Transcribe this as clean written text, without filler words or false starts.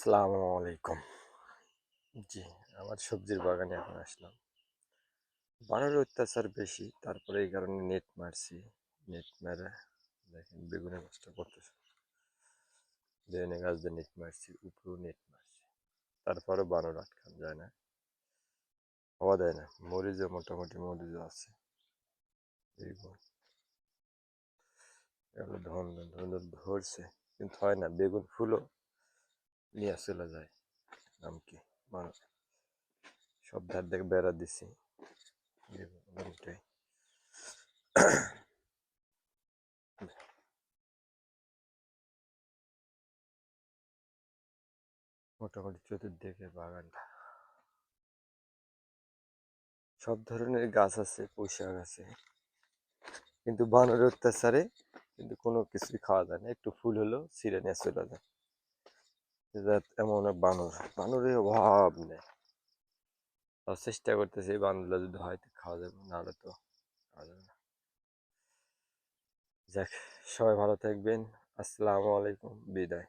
আসসালামু আলাইকুম। জি, আমার সবজির বাগানে এখন আসলাম। বানরের অত্যাচার বেশি, তারপরে এই কারণে নেট মারছি। নেট মেরে দেখেন বেগুনের গাছটা করতেছে। বেগুনের গাছ দিয়ে নেট মারছি, উপরেও নেট মারছি। তারপরে বানর আটকানো যায় না, হওয়া দেয় না। মরিচও মোটামুটি মরিচও আছে। বেগুন এগুলো ধরছে, কিন্তু হয় না। বেগুন ফুলও নিয়ে চলে যায়। নাম কি? বানর। সব ধার থেকে বেড়া দিছি। বেগুন মোটামুটি চতুর্দিকে বাগানটা। সব ধরনের গাছ আছে, পুঁই শাক আছে, কিন্তু বানরের অত্যাচারে কিন্তু কোনো কিছুই খাওয়া যায় না। একটু ফুল হলো ছিঁড়ে নিয়ে চলে যায়। এমন বানরের অভাব নেই। তাও চেষ্টা করতেছি বানরগুলো যদি হয় তো খাওয়া যাবে, নাহলে তো খাওয়া যাবে না। যাক, সবাই ভালো থাকবেন। আসসালামু আলাইকুম, বিদায়।